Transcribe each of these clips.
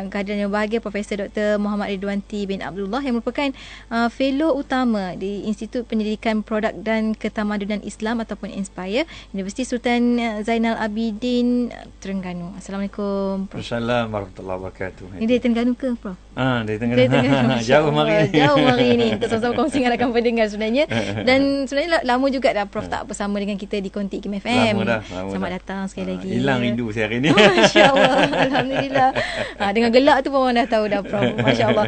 kehadiran yang bahagia Profesor Dr. Muhammad Ridwanti bin Abdullah yang merupakan fellow utama di Institut Pendidikan Produk dan Ketamadunan Islam ataupun Inspire, Universiti Sultan Zainal Abidin, Terengganu. Assalamualaikum, Prof. Assalamualaikum warahmatullahi wabarakatuh. Ini dari Terengganu ke, Prof? Dari Terengganu. Jauh hari ini. Jauh hari ini. Untuk sama-sama kongsi dengan rakan pendengar sebenarnya. Dan sebenarnya lama juga dah Prof tak bersama dengan kita di Konti Kim FM. Lama dah. Selamat datang sekali lagi. Hilang rindu saya hari ini. Masya Allah. Alhamdulillah. Dengan gelak tu pun orang dah tahu dah, Prof. Masya Allah.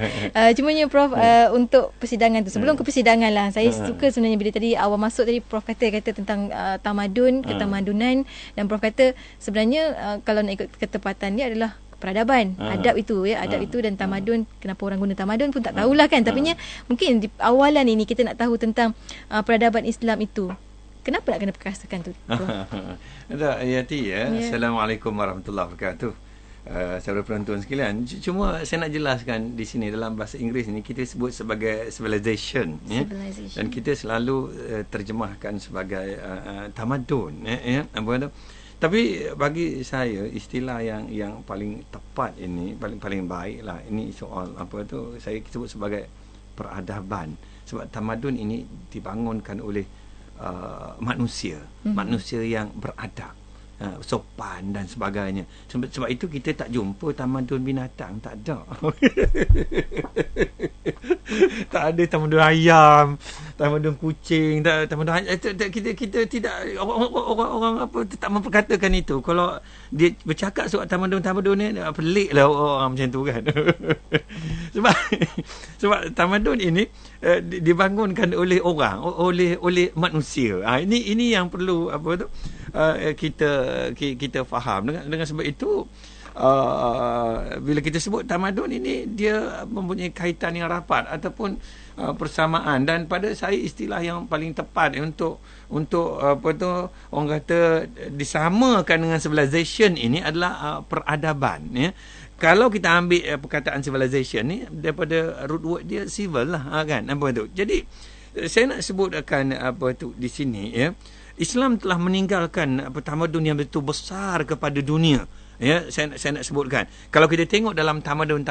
Cumanya Prof, untuk persidangan tu, sebelum ke persidangan lah, saya suka sebenarnya bila tadi awal masuk tadi Prof kata tentang tamadun, ketamadunan, dan Prof kata sebenarnya kalau nak ikut ketepatan dia adalah peradaban, adab itu ya, adab itu dan tamadun. Kenapa orang guna tamadun pun tak tahulah kan. Tapi mungkin di awalan ini kita nak tahu tentang peradaban Islam itu. Kenapa nak kena perkasakan tu? Ayati ya. Assalamualaikum warahmatullahi wabarakatuh. Saudara penonton sekalian, cuma saya nak jelaskan di sini dalam bahasa Inggeris ni kita sebut sebagai civilization, ya. Dan kita selalu terjemahkan sebagai tamadun, ya. Apa tu? Tapi bagi saya istilah yang paling tepat ini, paling baiklah ini soal apa tu, saya sebut sebagai peradaban. Sebab tamadun ini dibangunkan oleh manusia yang beradab, sopan dan sebagainya. Sebab itu kita tak jumpa tamadun binatang, tak ada. Tak ada tamadun ayam, tamadun kucing, tamadun kita tidak, orang apa tak memperkatakan itu. Kalau dia bercakap soal tamadun ni, peliklah orang macam tu kan. sebab tamadun ini dibangunkan oleh orang, oleh manusia. Ini yang perlu apa tu kita faham. Dengan sebab itu bila kita sebut tamadun ini, dia mempunyai kaitan yang rapat ataupun persamaan. Dan pada saya istilah yang paling tepat untuk apa tu orang kata disamakan dengan civilization ini adalah peradaban, ya. Kalau kita ambil perkataan civilization ni daripada root word dia civil lah, kan, apa tu. Jadi saya nak sebutkan apa tu di sini, ya. Islam telah meninggalkan tamadun yang betul besar kepada dunia. Ya, saya nak sebutkan. Kalau kita tengok dalam tamadun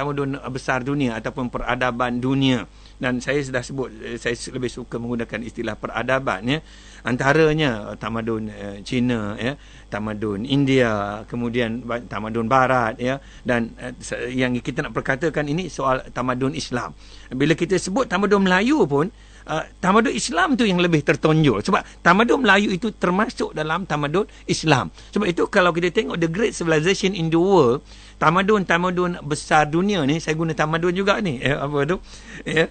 besar dunia ataupun peradaban dunia, dan saya sudah sebut, saya lebih suka menggunakan istilah peradaban, ya. Antaranya tamadun Cina, ya, tamadun India, kemudian tamadun Barat, ya, dan yang kita nak perkatakan ini soal tamadun Islam. Bila kita sebut tamadun Melayu pun, tamadun Islam tu yang lebih tertonjol. Sebab tamadun Melayu itu termasuk dalam tamadun Islam. Sebab itu kalau kita tengok the great civilization in the world, tamadun besar dunia ni, saya guna tamadun juga ni, apa tu,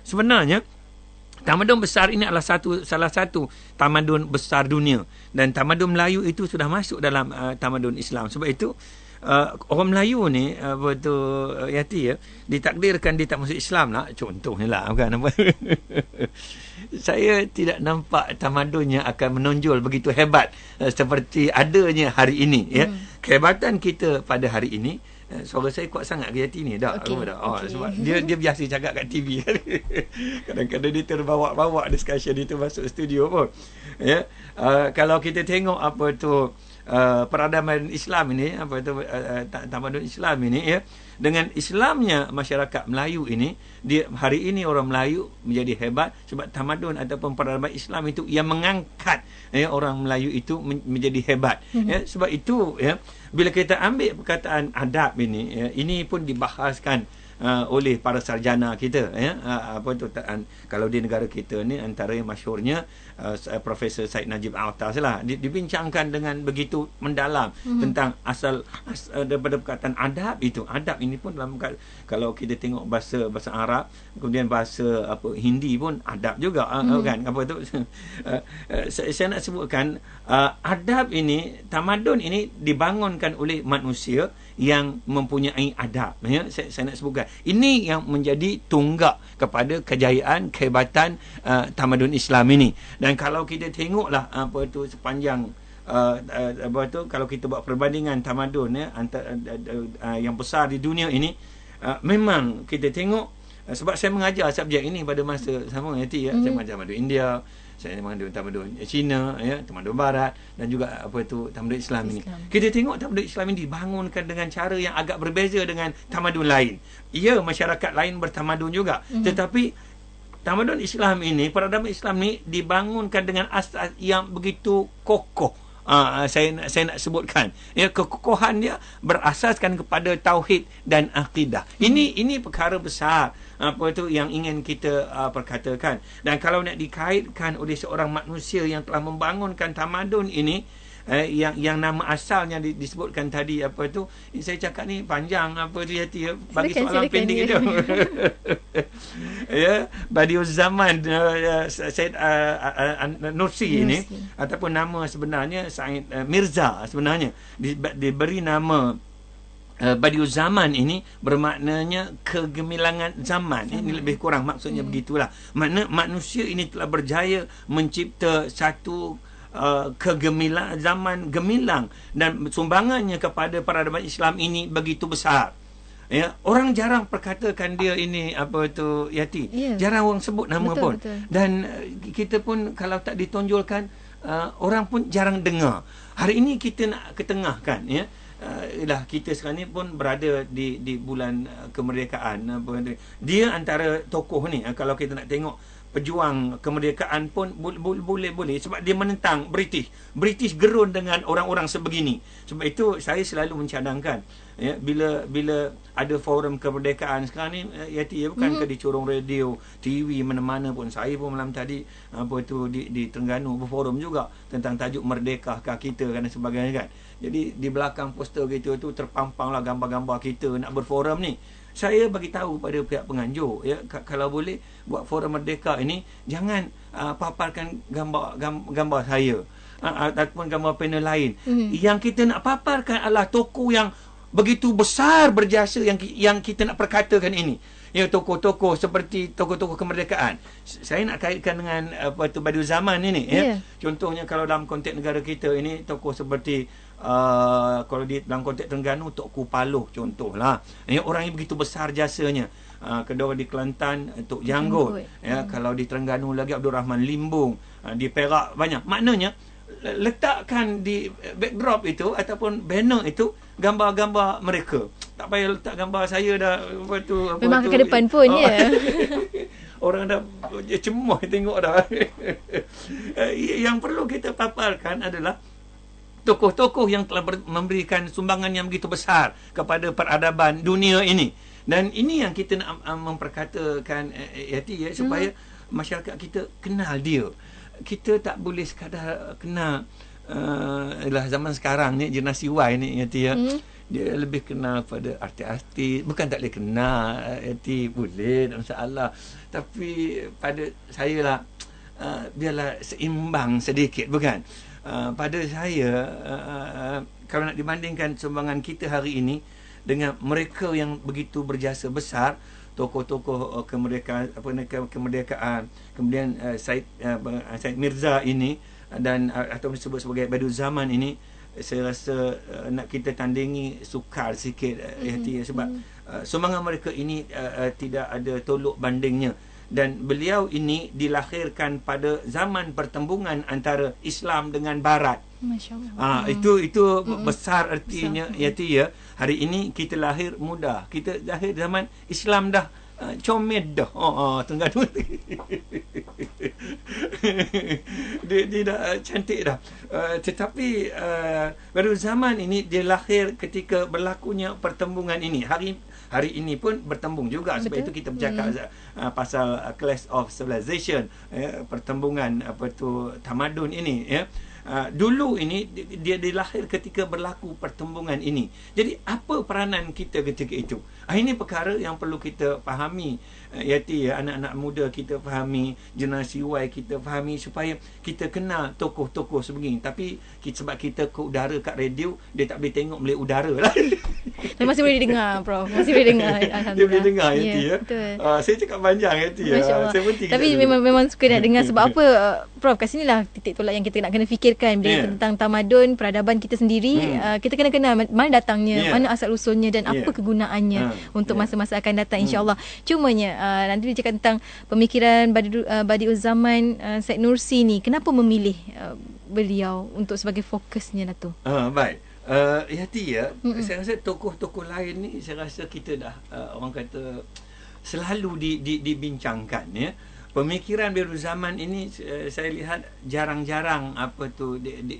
sebenarnya tamadun besar ini adalah salah satu tamadun besar dunia, dan tamadun Melayu itu sudah masuk dalam tamadun Islam. Sebab itu orang Melayu ni apa tu, Yati, ya, ditakdirkan dia tak masuk Islam lah, contohnya lah, bukan apa. Saya tidak nampak tamadunnya akan menonjol begitu hebat seperti adanya hari ini, ya. Kehebatan kita pada hari ini, suara saya kuat sangat ke Yati ni? Tak, okay. Sebab dia biasa cakap kat TV. Kadang-kadang dia terbawa-bawa discussion itu masuk studio pun, ya. Kalau kita tengok apa tu peradaban Islam ini, apa itu tamadun Islam ini, ya, dengan Islamnya masyarakat Melayu ini, dia hari ini orang Melayu menjadi hebat sebab tamadun ataupun peradaban Islam itu yang mengangkat, ya, orang Melayu itu menjadi hebat. Ya, sebab itu, ya, bila kita ambil perkataan adab ini, ya, ini pun dibahaskan oleh para sarjana kita, ya. Apa tu, kalau di negara kita ni antara yang masyhurnya Profesor Said Najib Atas lah, dibincangkan dengan begitu mendalam tentang asal daripada perkataan adab itu. Adab ini pun dalam, kalau kita tengok bahasa Arab, kemudian bahasa apa Hindi pun adab juga, kan, apa tu. Saya nak sebutkan adab ini, tamadun ini dibangunkan oleh manusia yang mempunyai adab, ya. Saya nak sebutkan ini yang menjadi tunggak kepada kejayaan, kehebatan tamadun Islam ini. Dan kalau kita tengoklah apa tu sepanjang apa tu, kalau kita buat perbandingan tamadun, ya, antara yang besar di dunia ini, memang kita tengok, sebab saya mengajar subjek ini pada masa sama, ya, saya mengajar tamadun India, saya mengandung tamadun Cina, ya, tamadun Barat dan juga apa itu tamadun Islam ini. Kita tengok tamadun Islam ini dibangunkan dengan cara yang agak berbeza dengan tamadun lain. Ya, masyarakat lain bertamadun juga, tetapi tamadun Islam ini, peradaban Islam ini dibangunkan dengan asas yang begitu kokoh. Saya nak sebutkan, ya, kekokohan dia berasaskan kepada tauhid dan akidah. Ini perkara besar apa itu yang ingin kita perkatakan. Dan kalau nak dikaitkan oleh seorang manusia yang telah membangunkan tamadun ini, yang nama asalnya disebutkan tadi apa tu, saya cakap ni panjang apa tu Yati, bagi soalan pendek itu. Ya, Badiuz Zaman Said Nursi ini, ataupun nama sebenarnya Said Mirza sebenarnya diberi nama Badiuz Zaman ini bermaknanya kegemilangan zaman. Ini lebih kurang maksudnya begitulah. Makna manusia ini telah berjaya mencipta satu kegemilang, zaman gemilang, dan sumbangannya kepada peradaban Islam ini begitu besar. Ya, orang jarang perkatakan dia ini apa tu Yati. Jarang orang sebut nama pun. Dan kita pun kalau tak ditonjolkan, orang pun jarang dengar. Hari ini kita nak ketengahkan, ya. Kita sekarang ni pun berada di bulan kemerdekaan. Dia antara tokoh ni, kalau kita nak tengok pejuang kemerdekaan pun boleh sebab dia menentang British gerun dengan orang-orang sebegini. Sebab itu saya selalu mencadangkan, ya, bila ada forum kemerdekaan sekarang ni Yati, ya, bukan ke di corong radio, TV, mana-mana pun. Saya pun malam tadi apa tu di Terengganu berforum juga tentang tajuk merdekahkah kita dan sebagainya kan. Jadi di belakang poster kita tu terpampanglah gambar-gambar kita nak berforum ni. Saya bagi tahu pada pihak penganjur, ya, kalau boleh buat forum merdeka ini jangan paparkan gambar saya ataupun gambar panel lain. Yang kita nak paparkan adalah tokoh yang begitu besar berjasa yang kita nak perkatakan ini. Ya, tokoh-tokoh seperti tokoh-tokoh kemerdekaan. Saya nak kaitkan dengan apa tu Badiuz Zaman ini, ya. Contohnya kalau dalam konteks negara kita ini, tokoh seperti kalau di dalam konteks Terengganu, Tok Kupaloh contohlah. Ya, orang yang begitu besar jasanya. Kedua di Kelantan, Tok Janggut. Ya, kalau di Terengganu lagi Abdul Rahman Limbung. Di Perak banyak. Maknanya letakkan di backdrop itu ataupun banner itu gambar-gambar mereka. Tak payah letak gambar saya dah memang ke depan pun, ya. Orang dah cemoh tengok dah. Yang perlu kita paparkan adalah tokoh-tokoh yang telah memberikan sumbangan yang begitu besar kepada peradaban dunia ini. Dan ini yang kita nak memperkatakan, Yati, ya, supaya masyarakat kita kenal dia. Kita tak boleh sekadar kenal zaman sekarang ni, generasi Y ni, Yati, ya. Dia lebih kenal pada artis-artis. Bukan tak boleh kenal, Yati, boleh, tak masalah. Tapi pada saya lah, biarlah seimbang sedikit, bukan? Pada saya, kalau nak dibandingkan sumbangan kita hari ini dengan mereka yang begitu berjasa besar, tokoh-tokoh kemerdekaan, kemudian Said Mirza ini, dan atau disebut sebagai Badiuz Zaman ini, saya rasa nak kita tandingi sukar sikit, sebab sumbangan mereka ini tidak ada tolok bandingnya. Dan beliau ini dilahirkan pada zaman pertembungan antara Islam dengan Barat. Masya-Allah. Itu besar artinya, Yati, ya. Hari ini kita lahir muda, kita lahir zaman Islam dah comel dah. Terengganu. dia dah cantik dah. Tetapi Badiuz Zaman ini dia lahir ketika berlakunya pertembungan ini. Hari ini pun bertembung juga. Betul. Sebab itu kita bercakap pasal clash of civilization, pertembungan apa tu tamadun ini, ya. Dulu ini dia dilahir ketika berlaku pertembungan ini. Jadi apa peranan kita ketika itu? Ini perkara yang perlu kita fahami, Yati, ya, anak-anak muda kita fahami, generasi Y kita fahami, supaya kita kenal tokoh-tokoh sebegini. Tapi sebab kita ke udara kat radio, dia tak boleh tengok melalui udara lah. Masih boleh dengar, Prof. Masih boleh dengar, alhamdulillah. Dia boleh dengar, Yati, ya. Saya cakap panjang, Yati, ya. Tapi memang suka nak dengar. Sebab apa, Prof, kat sinilah titik tolak yang kita nak kena fikirkan katakan bila tentang tamadun, peradaban kita sendiri, kita kena kenal mana datangnya, mana asal usulnya dan apa kegunaannya untuk masa-masa akan datang insya-Allah. Cumanya nanti dia cakap tentang pemikiran Badi'uz Zaman Syed Nursi ni, kenapa memilih beliau untuk sebagai fokusnya Dato'? Baik. Yati saya rasa tokoh-tokoh lain ni saya rasa kita dah orang kata selalu dibincangkan ya. Pemikiran Badi'uz Zaman ini saya lihat jarang-jarang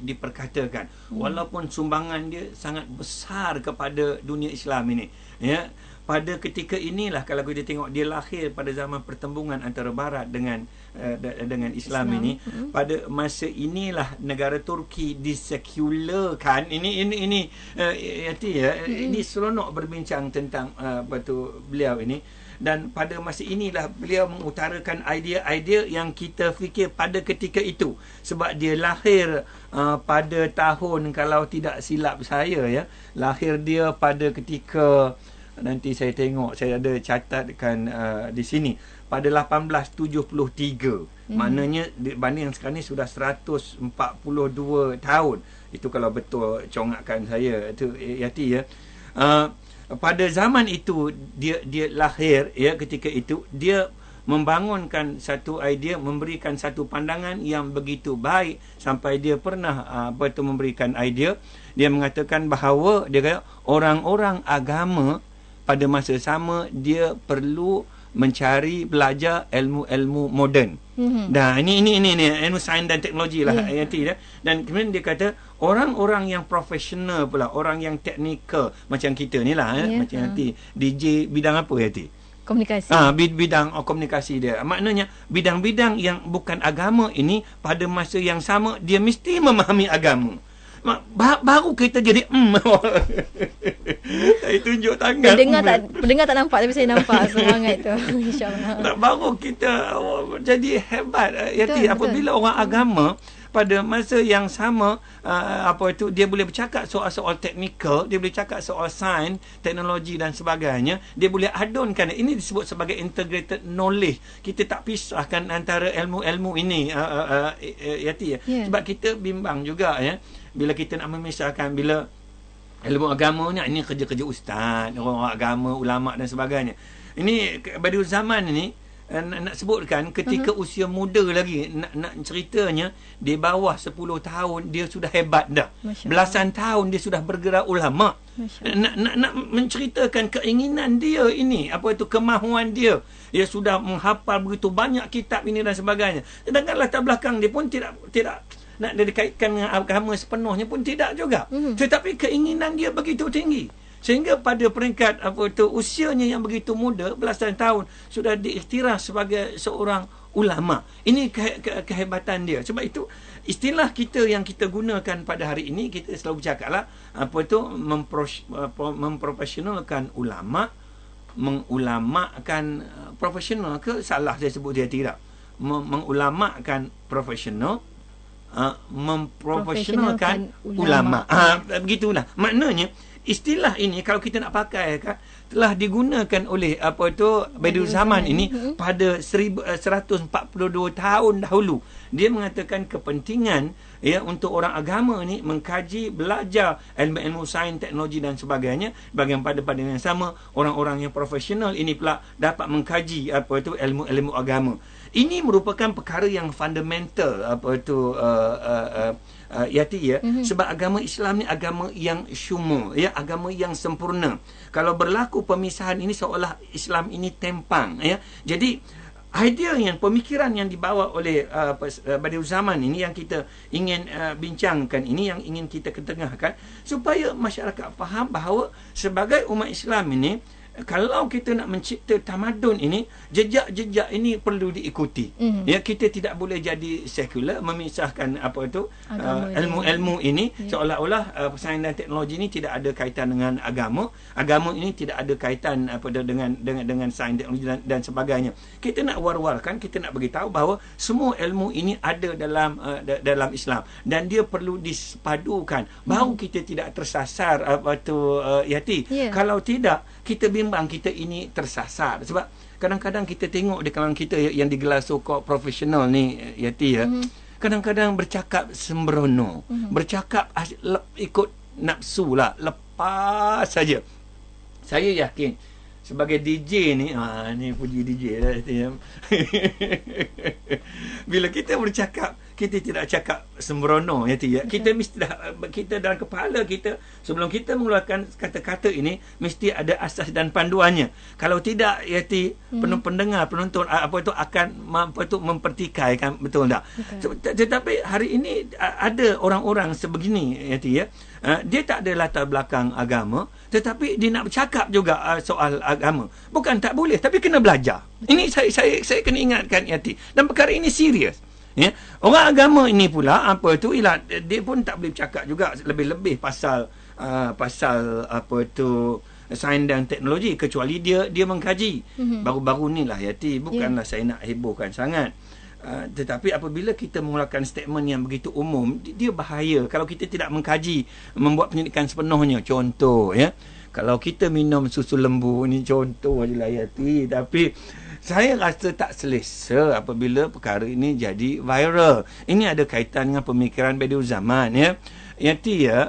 diperkatakan, walaupun sumbangan dia sangat besar kepada dunia Islam ini ya. Pada ketika inilah kalau kita tengok dia lahir pada zaman pertembungan antara Barat dengan Islam ini. Pada masa inilah negara Turki disekularkan. Ini ini seronok berbincang tentang beliau ini. Dan pada masa inilah beliau mengutarakan idea-idea yang kita fikir pada ketika itu. Sebab dia lahir pada tahun, kalau tidak silap saya ya, lahir dia pada ketika, nanti saya tengok, saya ada catatkan di sini, pada 1873. Maknanya banding yang sekarang ni sudah 142 tahun. Itu kalau betul congakan saya itu Yati ya. Pada zaman itu dia lahir ya, ketika itu dia membangunkan satu idea, memberikan satu pandangan yang begitu baik sampai dia pernah memberikan idea. Dia mengatakan bahawa dia kata orang-orang agama pada masa sama dia perlu mencari belajar ilmu-ilmu moden. Dan ini ilmu sains dan teknologi lah dan kemudian dia kata orang-orang yang profesional pula, orang yang teknikal macam kita ni lah macam nanti DJ bidang apa Yati? Komunikasi. Bidang komunikasi dia. Maknanya bidang-bidang yang bukan agama ini pada masa yang sama dia mesti memahami agama. Baru kita jadi saya tunjuk tangan. Pendengar tak nampak tapi saya nampak semangat itu. InsyaAllah. Baru kita jadi hebat Yati. Apabila orang agama pada masa yang sama dia boleh bercakap soal-soal teknikal, dia boleh cakap soal sains, teknologi dan sebagainya, dia boleh adunkan. Ini disebut sebagai integrated knowledge. Kita tak pisahkan antara ilmu-ilmu ini Yati. Sebab kita bimbang juga ya, bila kita nak memisahkan, bila ilmu agama ni, ini kerja-kerja ustaz, orang agama, ulama dan sebagainya. Ini Badi'uz Zaman ni nak sebutkan ketika usia muda lagi, nak ceritanya di bawah 10 tahun dia sudah hebat dah. Belasan tahun dia sudah bergerak ulama. Nak menceritakan keinginan dia ini, kemahuan dia. Dia sudah menghafal begitu banyak kitab ini dan sebagainya. Sedangkan latar belakang dia pun tidak nak dikaitkan dengan agama sepenuhnya pun tidak juga. Tetapi keinginan dia begitu tinggi sehingga pada peringkat usianya yang begitu muda, belasan tahun, sudah diiktiraf sebagai seorang ulama. Ini kehebatan dia. Sebab itu istilah kita yang kita gunakan pada hari ini, kita selalu bercakaplah memprofesionalkan ulama, mengulamakan profesional ke? Salah saya sebut dia tidak. Mengulamakan profesional, memprofesionalkan ulama. Begitulah. Maknanya istilah ini kalau kita nak pakai telah digunakan oleh Badi'uz Zaman ini pada 142 tahun dahulu. Dia mengatakan kepentingan ya untuk orang agama ni mengkaji, belajar ilmu-ilmu sains, teknologi dan sebagainya. Bagian pada yang sama, orang-orang yang profesional ini pula dapat mengkaji ilmu-ilmu agama. Ini merupakan perkara yang fundamental Yati ya. Sebab agama Islam ni agama yang syumul ya, agama yang sempurna. Kalau berlaku pemisahan ini seolah Islam ini tempang ya. Jadi pemikiran yang dibawa oleh Badi'uz Zaman ini yang kita ingin bincangkan, ini yang ingin kita ketengahkan supaya masyarakat faham bahawa sebagai umat Islam ini, kalau kita nak mencipta tamadun ini, jejak-jejak ini perlu diikuti. Ya, kita tidak boleh jadi sekular, memisahkan ilmu-ilmu ini seolah-olah sains dan teknologi ini tidak ada kaitan dengan agama. Agama ini tidak ada kaitan dengan sains, teknologi dan sebagainya. Kita nak war-warkan, kita nak beritahu bahawa semua ilmu ini ada dalam Islam dan dia perlu dipadukan. Baru kita tidak tersasar Yati. Kalau tidak, kita bimbang kita ini tersasar. Sebab kadang-kadang kita tengok di kalangan kita yang digelar so-called profesional ni Yati ya. kadang-kadang bercakap sembrono, bercakap ikut nafsu lah, lepas saja. Saya yakin sebagai DJ ni, ni puji DJ lah. Bila kita bercakap, kita tidak cakap sembrono, ya. Kita mesti kita dalam kepala kita, sebelum kita mengeluarkan kata-kata ini, mesti ada asas dan panduannya. Kalau tidak, ya, pendengar, penonton akan mempertikaikan, betul tak? Tetapi hari ini ada orang-orang sebegini, ya. Dia tak ada latar belakang agama, tetapi dia nak bercakap juga soal agama. Bukan tak boleh, tapi kena belajar. Ini saya kena ingatkan, Yati. Dan perkara ini serius. Ya, orang agama ini pula ialah dia pun tak boleh bercakap juga lebih-lebih pasal sains dan teknologi, kecuali dia mengkaji. Baru-baru ni lah, Yati, bukanlah saya nak hebohkan sangat. Tetapi apabila kita mengeluarkan statement yang begitu umum, dia bahaya kalau kita tidak mengkaji, membuat penyelidikan sepenuhnya. Contoh, ya, kalau kita minum susu lembu, ni contoh je lah, Yati, tapi saya rasa tak selesa apabila perkara ini jadi viral. Ini ada kaitan dengan pemikiran Badiu Zaman, ya. Yati, ya,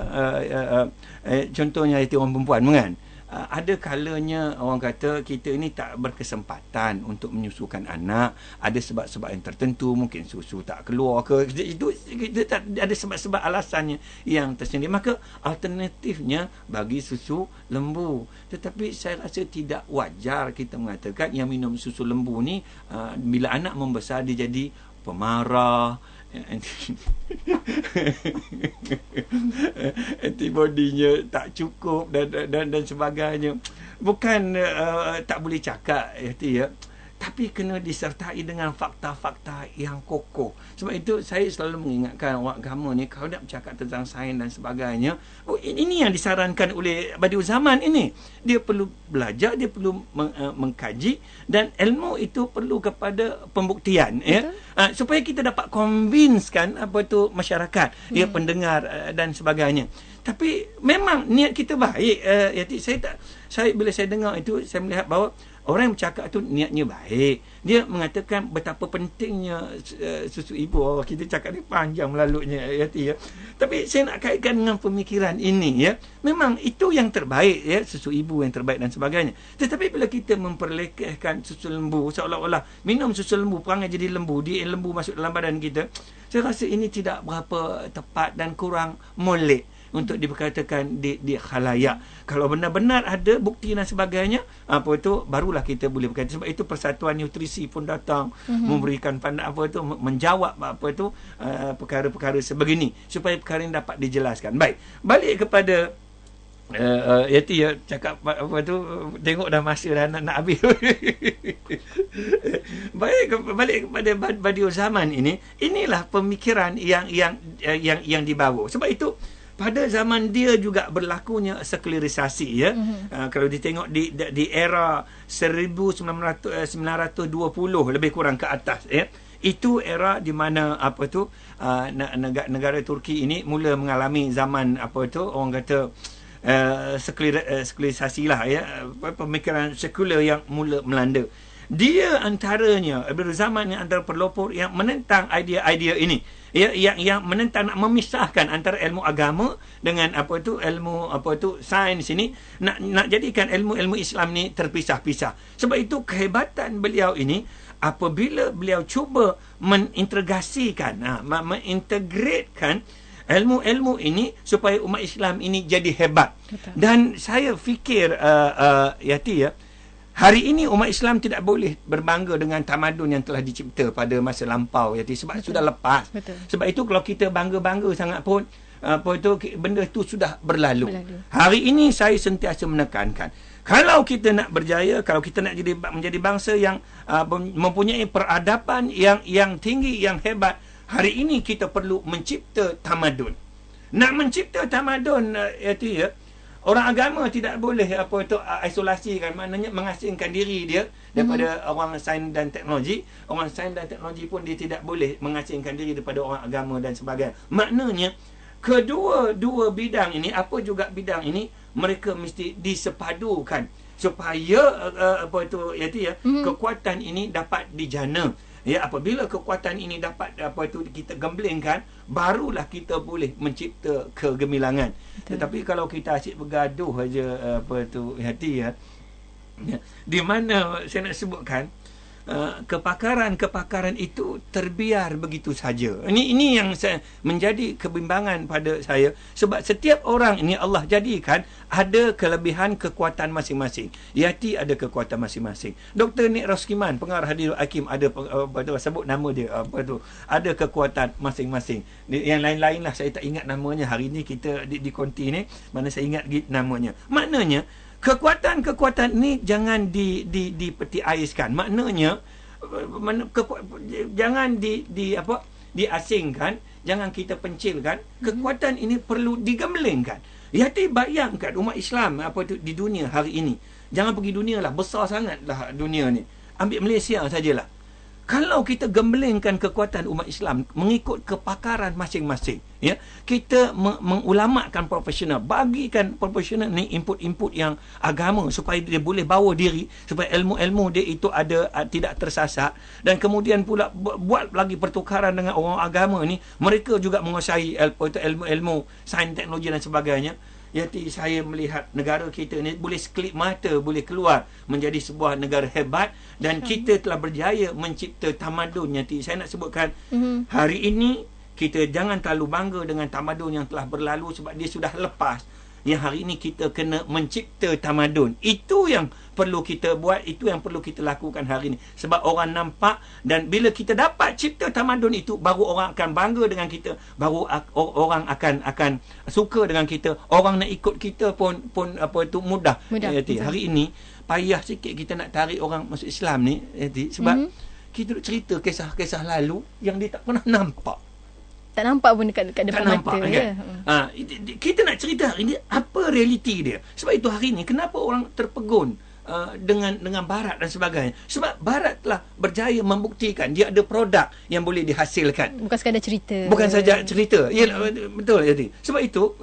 contohnya Yati orang perempuan, kan? Ada kalanya orang kata kita ini tak berkesempatan untuk menyusukan anak. Ada sebab-sebab yang tertentu, mungkin susu tak keluar ke, itu kita ada sebab-sebab alasannya yang tersendiri. Maka alternatifnya bagi susu lembu. Tetapi saya rasa tidak wajar kita mengatakan yang minum susu lembu ni bila anak membesar dia jadi pemarah, antibodinya tak cukup dan sebagainya. Bukan tak boleh cakap, ya, tapi kena disertai dengan fakta-fakta yang kokoh. Sebab itu saya selalu mengingatkan orang agama ni, kalau nak bercakap tentang sains dan sebagainya, ini yang disarankan oleh Badiu Zaman ini. Dia perlu belajar, dia perlu mengkaji, dan ilmu itu perlu kepada pembuktian, ya. Supaya kita dapat convincekan masyarakat, ya, pendengar dan sebagainya. Tapi memang niat kita baik, bila saya dengar itu, saya melihat bahawa orang yang bercakap tu niatnya baik. Dia mengatakan betapa pentingnya susu ibu. Kita cakap ni panjang melalunya, ya. Tapi saya nak kaitkan dengan pemikiran ini, ya. Memang itu yang terbaik, ya, susu ibu yang terbaik dan sebagainya. Tetapi bila kita memperlekehkan susu lembu, seolah-olah minum susu lembu perangai jadi lembu, dia lembu masuk dalam badan kita, saya rasa ini tidak berapa tepat dan kurang molek untuk diperkatakan di khalayak. Kalau benar-benar ada bukti dan sebagainya, barulah kita boleh berkata. Sebab itu Persatuan Nutrisi pun datang memberikan menjawab perkara-perkara sebegini, supaya perkara ini dapat dijelaskan. Baik, balik kepada Yati, ya, cakap tengok dah masa dah nak habis. Balik kepada Badiu Zaman ini, inilah pemikiran yang dibawa. Sebab itu pada zaman dia juga berlakunya sekularisasi, ya. Kalau ditengok di era 1920 lebih kurang ke atas, ya, itu era di mana negara Turki ini mula mengalami zaman orang kata sekularisasi lah, ya, pemikiran sekular yang mula melanda. Dia antaranya berzaman yang antara pelopor yang menentang idea-idea ini, ya, yang menentang, nak memisahkan antara ilmu agama dengan ilmu sains ini, nak jadikan ilmu-ilmu Islam ni terpisah-pisah. Sebab itu kehebatan beliau ini apabila beliau cuba mengintegrasikan, mengintegratekan ilmu-ilmu ini supaya umat Islam ini jadi hebat. Betul. Dan saya fikir, Yati, ya, hari ini umat Islam tidak boleh berbangga dengan tamadun yang telah dicipta pada masa lampau, Yati, sebab sudah lepas. Betul. Sebab itu kalau kita bangga-bangga sangat pun, benda itu sudah berlalu. Hari ini saya sentiasa menekankan, kalau kita nak berjaya, kalau kita nak menjadi bangsa yang mempunyai peradaban yang tinggi, yang hebat, hari ini kita perlu mencipta tamadun. Nak mencipta tamadun, Yati, ya, orang agama tidak boleh isolasi, kan, maknanya mengasingkan diri dia daripada orang sains dan teknologi. Orang sains dan teknologi pun dia tidak boleh mengasingkan diri daripada orang agama dan sebagainya. Maknanya kedua bidang ini, bidang ini, mereka mesti disepadukan supaya Yati, ya, kekuatan ini dapat dijana, Ya, apabila kekuatan ini dapat kita gemblengkan, barulah kita boleh mencipta kegemilangan. Tetapi kalau kita asyik bergaduh aja hati ya, di mana saya nak sebutkan kepakaran itu terbiar begitu saja. Ini yang menjadi kebimbangan pada saya, sebab setiap orang ini Allah jadikan ada kelebihan kekuatan masing-masing. Yati ada kekuatan masing-masing. Dr. Nik Roskiman, pengarah Hadithul Hakim, ada sebut nama dia ada kekuatan masing-masing. Yang lain-lain lah saya tak ingat namanya. Hari ni kita di konti ni mana saya ingat namanya. Maknanya kekuatan ni jangan dipeti aiskan. Maknanya jangan diasingkan, jangan kita pencilkan. Kekuatan ini perlu digemblengkan. Yati bayangkan umat Islam di dunia hari ini. Jangan pergi dunia lah, besar sangatlah dunia ni. Ambil Malaysia sajalah. Kalau kita gemblengkan kekuatan umat Islam mengikut kepakaran masing-masing, ya, kita mengulamakan profesional, bagikan profesional ni input-input yang agama supaya dia boleh bawa diri, supaya ilmu-ilmu dia itu ada tidak tersasar, dan kemudian pula buat lagi pertukaran dengan orang agama ni, mereka juga menguasai ilmu sains, teknologi dan sebagainya. Yaitu saya melihat negara kita ni boleh sekelip mata boleh keluar menjadi sebuah negara hebat, dan kita telah berjaya mencipta tamadun. Yaitu saya nak sebutkan hari ini kita jangan terlalu bangga dengan tamadun yang telah berlalu, sebab dia sudah lepas. Yang hari ini kita kena mencipta tamadun. Itu yang perlu kita buat, itu yang perlu kita lakukan hari ini. Sebab orang nampak, dan bila kita dapat cipta tamadun itu, baru orang akan bangga dengan kita, baru orang akan suka dengan kita, orang nak ikut kita pun mudah. Hari ini payah sikit kita nak tarik orang masuk Islam ni, sebab kita cerita kisah-kisah lalu yang dia tak pernah nampak. Tak nampak pun dekat depan mata kan? Kita nak cerita hari ni apa realiti dia. Sebab itu hari ni kenapa orang terpegun dengan barat dan sebagainya. Sebab barat telah berjaya membuktikan dia ada produk yang boleh dihasilkan. Bukan sekadar cerita. Bukan saja cerita. Ya, betul. Jadi sebab itu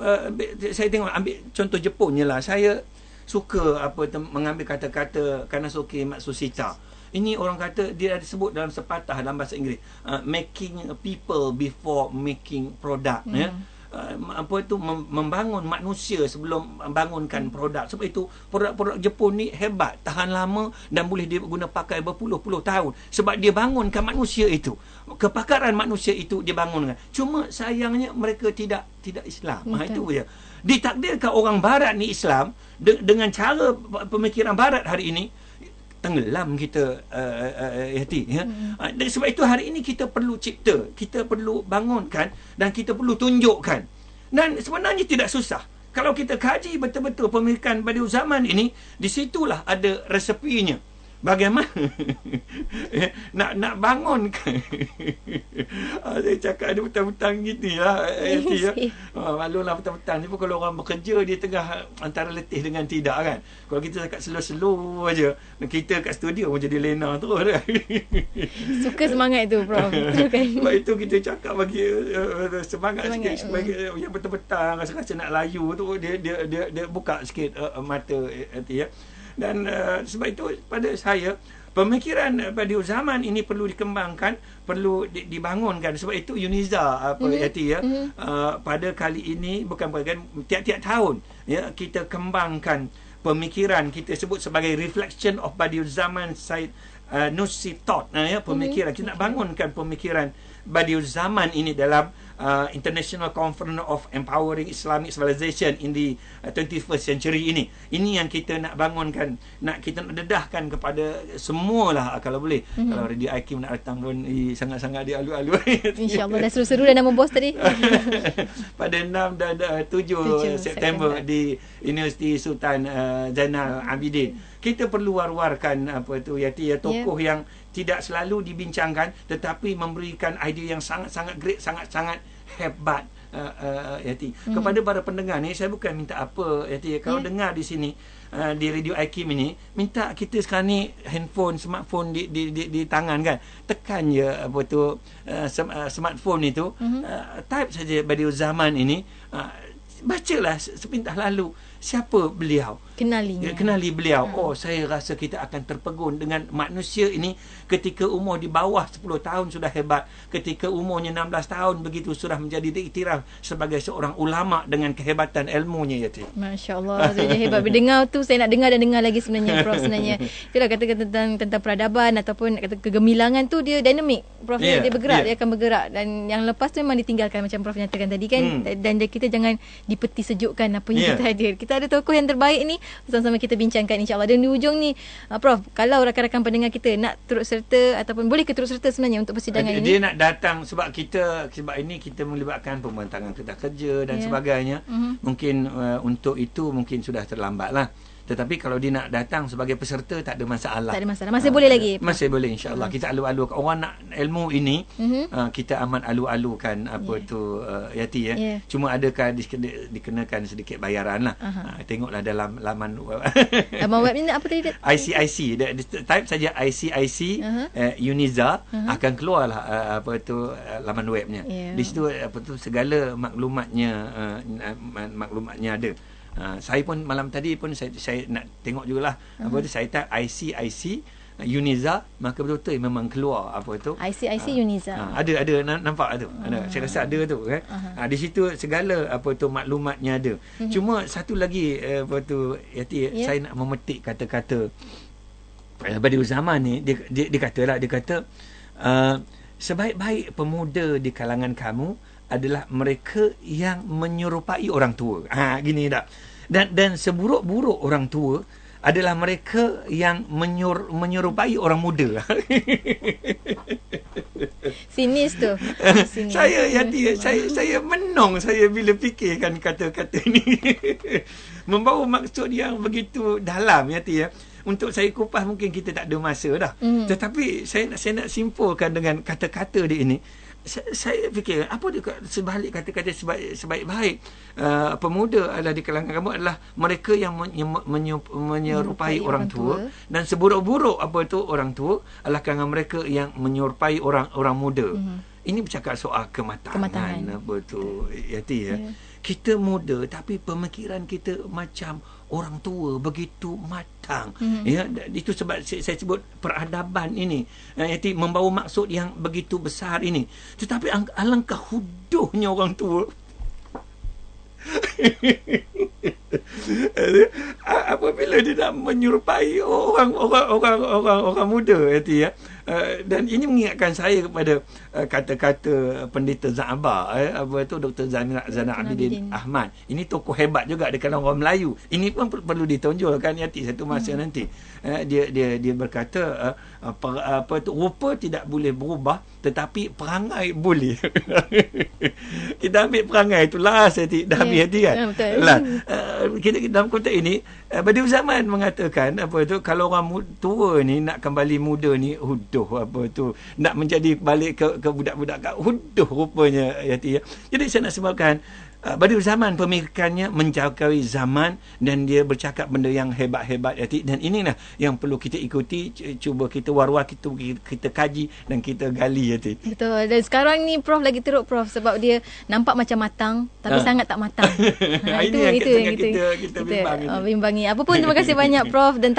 saya tengok, ambil contoh Jepun je lah. Saya suka mengambil kata-kata Kanosuke Matsushita. Ini orang kata, dia ada sebut dalam sepatah dalam bahasa Inggeris, making people before making product. Ya. Membangun manusia sebelum membangunkan produk. Sebab itu produk-produk Jepun ni hebat, tahan lama dan boleh diguna pakai berpuluh-puluh tahun. Sebab dia bangunkan manusia itu. Kepakaran manusia itu dia bangunkan. Cuma sayangnya mereka tidak Islam. Itu je. Ditakdirkan orang barat ni Islam, dengan cara pemikiran barat hari ini, tenggelam kita hati ya. Dan sebab itu hari ini kita perlu cipta, kita perlu bangunkan, dan kita perlu tunjukkan. Dan sebenarnya tidak susah. Kalau kita kaji betul-betul pemikiran Badiul Zaman ini, di situlah ada resepinya. Bagaimana nak bangunkan. Saya cakap ada hutang-hutang gitu lah. Malulah hutang-hutang ni pun kalau orang bekerja, dia tengah antara letih dengan tidak kan. Kalau kita cakap slow-slow aja, kita kat studio pun jadi lena terus kan. Suka semangat tu Prof. Sebab itu kita cakap bagi semangat sikit, supaya yang betul-betul rasa-rasa nak layu tu, dia buka sikit mata ya. Dan sebab itu pada saya pemikiran Badiul Zaman ini perlu dikembangkan, perlu dibangunkan. Sebab itu UNIZA pada kali ini, bukan tiap-tiap tahun ya, kita kembangkan pemikiran, kita sebut sebagai Reflection of Badiul Zaman Said Nursi Thought ya, pemikiran. Kita nak bangunkan pemikiran Badiul Zaman ini dalam International Conference of Empowering Islamic Civilization in the 21st Century ini. Ini yang kita nak bangunkan, kita nak dedahkan kepada semualah kalau boleh. Kalau Radio Hakim nak datang pun sangat-sangat dia alu-alu. InsyaAllah dah seru-seru dah nama bos tadi. Pada 6 dan 7 September di Universiti Sultan Zainal Abidin. Kita perlu war-warkan tokoh yang tidak selalu dibincangkan, tetapi memberikan idea yang sangat-sangat great, sangat-sangat hebat. Yati. Kepada para pendengar ni, saya bukan minta apa, Yati. Kalau dengar di sini di Radio Hakim ini, minta kita sekarang ni handphone, smartphone di tangan kan, tekan je smartphone itu, type saja Badiul Zaman ini, bacalah sepintas lalu siapa beliau. Kenalinya. Kenali beliau. Oh, saya rasa kita akan terpegun dengan manusia ini ketika umur di bawah 10 tahun sudah hebat. Ketika umurnya 16 tahun begitu sudah menjadi diiktiraf sebagai seorang ulama dengan kehebatan ilmunya, Yati. Masya Allah, saja hebat. Berdengar tu saya nak dengar dan dengar lagi sebenarnya, Prof. Sebenarnya itulah katakan tentang peradaban ataupun kata kegemilangan tu dia dinamik, Prof. Dia bergerak, dia akan bergerak, dan yang lepas tu memang ditinggalkan macam Prof nyatakan tadi kan. Dan kita jangan dipeti sejukkan apa yang kita ada. Kita ada tokoh yang terbaik ni, sama-sama kita bincangkan insya-Allah. Dan di ujung ni Prof, kalau rakan-rakan pendengar kita nak turut serta ataupun boleh ke turut serta sebenarnya untuk persidangan ini? Dia nak datang sebab ini kita melibatkan pembentangan kertas kerja dan sebagainya. Mungkin untuk itu mungkin sudah terlambat lah. Tetapi kalau dia nak datang sebagai peserta, tak ada masalah. Tak ada masalah. Masih boleh lagi? Masih boleh, insya-Allah. Kita alu-alukan. Orang nak ilmu ini, kita amat alu-alukan tu, Yati. Cuma adakah dikenakan sedikit bayaran lah. Tengoklah dalam laman laman web ni apa tadi? ICIC. Type saja ICIC Uniza, akan keluarlah laman webnya. Di situ segala maklumatnya ada. Saya pun malam tadi pun saya nak tengok jugalah saya type ICIC Uniza, maka betul-betul memang keluar ICIC Uniza. Ada nampak tu. Saya rasa ada tu kan. Di situ segala maklumatnya ada. Cuma satu lagi Yati, saya nak memetik kata-kata Badiul Zaman ni. Dia kata sebaik-baik pemuda di kalangan kamu adalah mereka yang menyerupai orang tua. Gini tak? Dan seburuk-buruk orang tua adalah mereka yang menyerupai orang muda. Sinis tu. Saya menong saya bila fikirkan kata-kata ni. Membawa maksud yang begitu dalam, Yati. Untuk saya kupas mungkin kita tak ada masa dah. Tetapi saya nak simpulkan dengan kata-kata dia ini. Saya fikir apa dia sebalik kata-kata sebaik-baik pemuda adalah di kalangan kamu adalah mereka yang menyerupai orang tua, dan seburuk-buruk orang tua adalah kalangan mereka yang menyerupai orang muda. Ini bercakap soal kematangan. Yati, kita muda tapi pemikiran kita macam orang tua, begitu matang. Itu sebab saya sebut peradaban ini Yati membawa maksud yang begitu besar ini. Tetapi alangkah huduhnya orang tua. Apabila dia nak menyerupai orang muda, Yati, dan ini mengingatkan saya kepada kata-kata Pendeta Za'aba, Dr. Zainal Abidin Ahmad. Ini tokoh hebat juga di kalangan orang Melayu. Ini pun perlu ditonjolkan, Yati, satu masa nanti. Dia berkata rupa tidak boleh berubah, tetapi perangai boleh. Kita ambil perangai itu last, Yati. Dah habis, Yati, kan? Kita dalam konteks ini Badiul Zaman mengatakan kalau orang tua ni nak kembali muda ni nak menjadi balik ke budak-budak huduh rupanya, Yati. Jadi saya nak sebutkan Badiul Zaman pemikirannya menjangkaui zaman dan dia bercakap benda yang hebat-hebat, Yati. Dan inilah yang perlu kita ikuti, cuba kita war-war, kita kaji dan kita gali, Yati. Betul. Dan sekarang ni Prof lagi teruk, Prof, sebab dia nampak macam matang tapi sangat tak matang. Itu yang kita bimbang. Bimbangi. Apa pun, terima kasih banyak, Prof. Dan